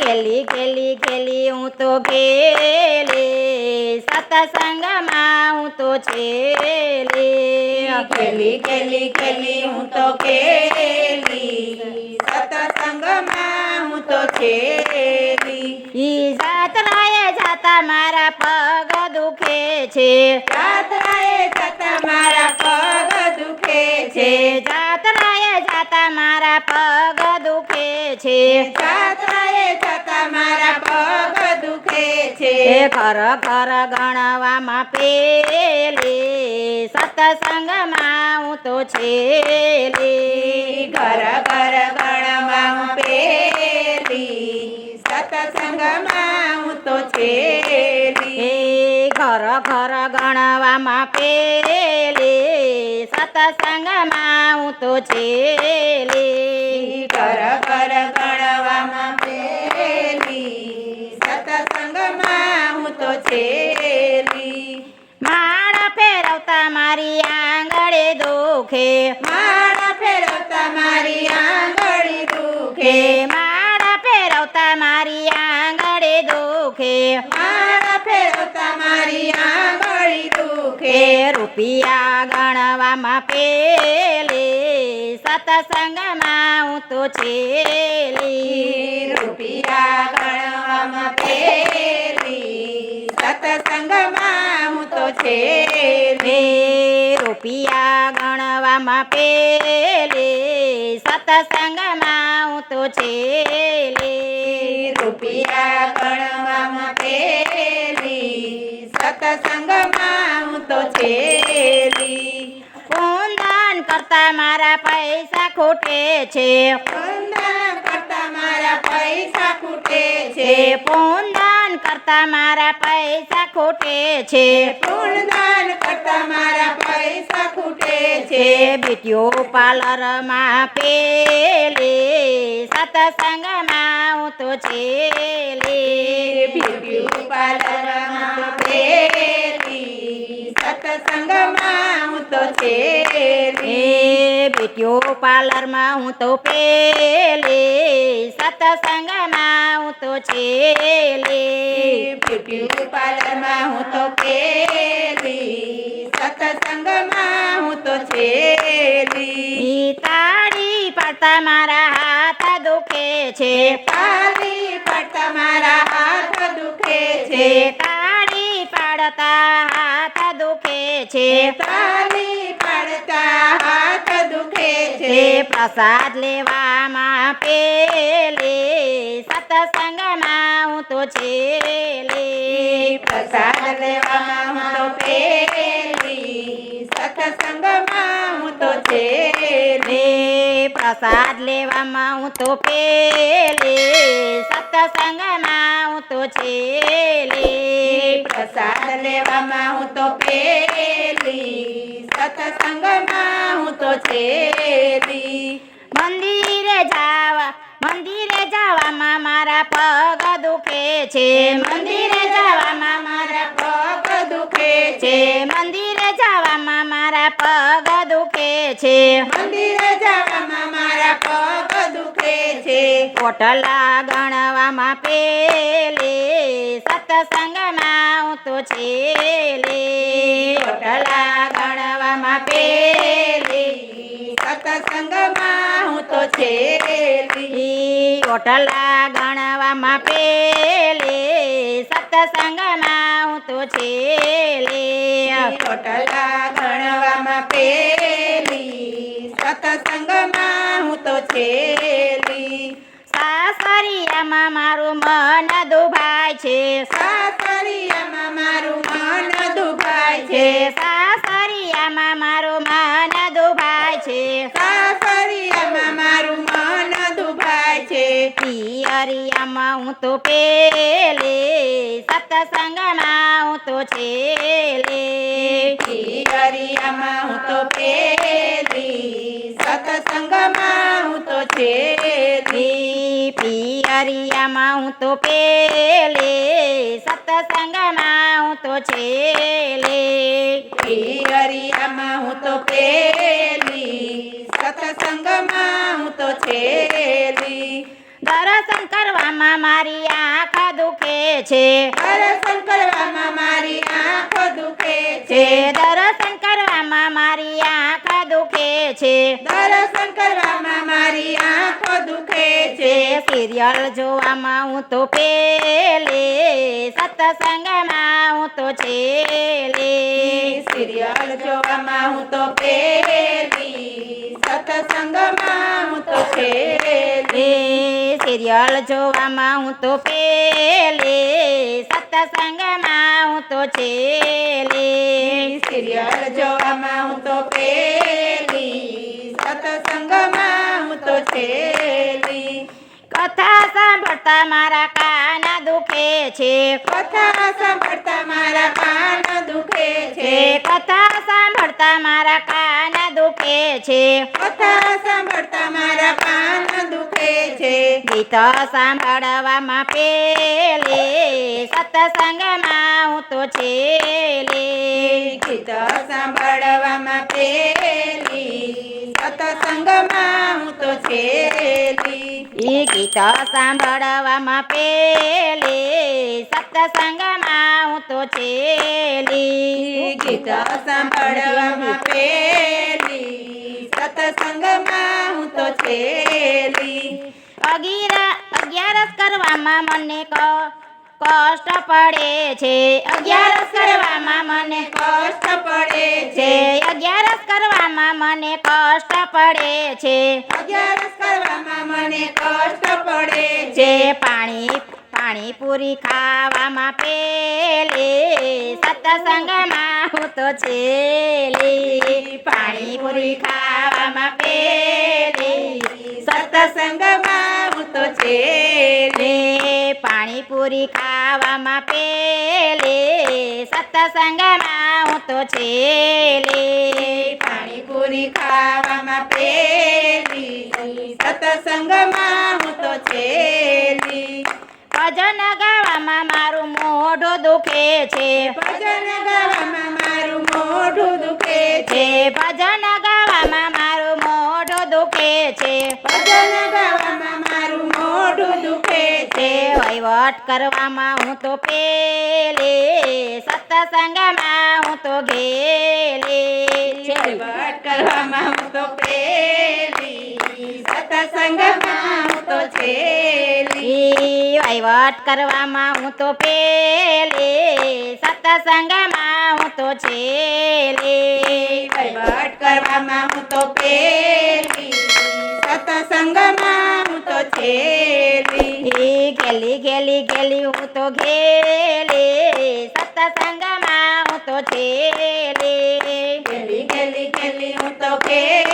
ખેલી ખેલી ખેલી હું તો ખેલી સત્સંગમાં હું તો છેલી ખેલી ખેલી ખેલી હું તો ખેલી સત્સંગમાં હું તો છેલી ઈ જાત્રાએ જાતા મારા પગ દુખે છે જાત્રાએ જતા મારા પગ દુખે છે જાત્રાએ જાતા મારા પગ દુખે છે જાત્રાએ જતા મારા પગ દુખે છે ઘર ઘર ગણવામાં પેલી સત્સંગમાં હું તો છેલી ઘર ઘર ગણમાં હું પેલી સત્સંગમાં હું તો છેલી ઘર ઘર ગણવામાં પેલી સત્સંગમાં હું તો છેલી ઘર ઘર ગણવામાં પેલી સત્સંગમાં હું તો છેલી માળા ફેરવતા મારી આંગળે દુખે માળા ફેરવતા મારી આંગળી દુખે માળા ફેરવતા મારી આંગળે દુખે માળા ફેરવતા મારી આંગળી દુખે રૂપિયા ગણવામાં પેલી સત્સંગમાં હું તો છેલી રૂપિયા ગણવામાં પેલી સત્સંગમાં હું તો છેલી રૂપિયા ગણવામાં પેલી સત્સંગમાં હું તો છેલી રૂપિયા ગણવામાં પેલી સત્સંગમાં હું તો છેલી પૂંદન કરતા મારા પૈસા ખૂટે છે પૂંદન કરતા મારા પૈસા ખૂટે છે પૂંદન કરતા મારા પૈસા ખૂટે છે પૂર્ણદાન કરતા મારા પૈસા ખૂટે છે બ્યુટી પાર્લરમાં પેલી સત્સંગમાં હું તો છેલી બ્યુટી પાર્લરમાં પેલી સત્સંગમાં હું તો છેલી બ્યુટી પાર્લરમાં હું તો પેલી સત્સંગમાં હું તો છેલી બ્યુટી પાર્લરમાં હું તો પેલી સત્સંગમાં હું તો છેલી તાળી પડતા મારા હાથ દુખે છે તાળી પડતા મારા હાથ દુખે છે તાળી પાડતા હાથ દુખે છે તાળી પડતા હાથ દુખે છે પ્રસાદ લેવામાં પેલી સત્સંગમાં હું તો છેલી પ્રસાદ લેવામાં હું તો પેલી સત્સંગમાં હું તો છેલી પ્રસાદ લેવામાં હું તો પેલી સત્સંગમાં હું તો છેલી પ્રસાદ લેવામાં હું તો પેલી સત્સંગમાં હું તો છેલી મંદિરે જવામાં મારા પગ દુખે છે મંદિરે જવામાં મારા પગ દુખે છે મંદિરે જવામાં મારા પગ દુખે છે મંદિરે જવામાં મારા પગ દુખે છે કોટલા ગણવામાં પેલી સત્સંગમાં હું તો છેલી કોટલા ગણવામાં પેલી સત્સંગમાં હું તો છેલી કોટલા ગણવામાં પેલી સત્સંગમાં હું તો છેલી કોટલા ગણવામાં પેલી સત્સંગમાં હું તો છેલી સાસરિયામાં મારું મન દુભાય છે સાસરિયામાં મારું મન દુભાય છે સાસરિયામાં મારું મન દુભાય છે સાસરિયામાં મારું મન દુભાય છે પિયરિયામાં હું તો પેલી સત્સંગમાં હું તો છેલી પિયરિયામાં હું તો પેલી સત્સંગમાં હું તો છેલી પિયરિયામાં હું તો પેલી સત્સંગમાં હું તો છેલી પિયરિયામાં હું તો પેલી સત્સંગમાં હું તો છેલી દર્શન કરવામાં મારી આંખ દુખે છે દર્શન કરવામાં મારી આંખો દુખે છે છે દર્શન કરવામાં મારી આંખ દુખે છે દર્શન કરવામાં મારી આંખો દુખે છે સિરિયલ જોવામાં હું તો પેલે સત્સંગમાં હું તો છેલે સિરિયલ જોવામાં હું તો પેલી સત્સંગમાં હું તો છેલી સિરિયલ જોવામાં હું તો પેલે સત્સંગમાં હું તો છેલે સિરિયલ જોવામાં હું તો પેલી સત્સંગમાં હું તો છેલી કથા સાંભળતા મારા કાન દુખે છે કથા સાંભળતા મારા કાન દુખે છે કથા સાંભળતા મારા કાન દુખે છે કથા સાંભળતા મારા કાન દુખે છે ગીત સાંભળવામાં પેલે સત્સંગમાં હું તો છેલે ગીત સાંભળવામાં પેલી સત્સંગમાં હું તો છેલી ઈ ગીત સાંભળવામાં પેલે સત્સંગમાં હું તો છેલી ગીત સાંભળવામાં પેલી સત્સંગમાં હું તો છેલી અગિયારસ કરવામાં મને કષ્ટ પડે છે અગિયારસ કરવામાં મને કષ્ટ પડે છે છે અગિયારસ કરવામાં મને કષ્ટ પડે છે અગિયારસ કરવામાં મને કષ્ટ પડે જે છે પાણીપુરી ખાવામાં પેલે સત્સંગમાં હું તો છેલી પાણીપુરી ખાવામાં પેલે સત્સંગમાં હું તો છેલી પાણીપુરી ખાવામાં પેલે સત્સંગમાં હું તો છેલી પાણીપુરી ખાવામાં પેલી સત્સંગમાં હું તો છેલી ભજન ગાવામાં મારું મોઢું દુખે છે ભજન ગાવામાં મારું મોઢું દુખે છે છે ભજન ગાવામાં મારું મોઢું દુખે છે ભજન ગાવામાં મારું મોઢું દુખે તે છે વહીવટ કરવામાં હું તો પેલે સત્સંગમાં હું તો ઘેલે વહીવટ કરવામાં હું તો પેલી સત્સંગમાં હું તો છેલી વહીવટ કરવામાં હું તો પેલે સત્સંગમાં હું તો છેલે વહીવટ કરવામાં હું તો પેલી સત્સંગમાં હું તો છેલી ગેલી ગેલી ગેલી હું તો ઘેલે સત્સંગમાં હું તો છેલે ગેલી ગેલી ગેલી હું તો ખેલી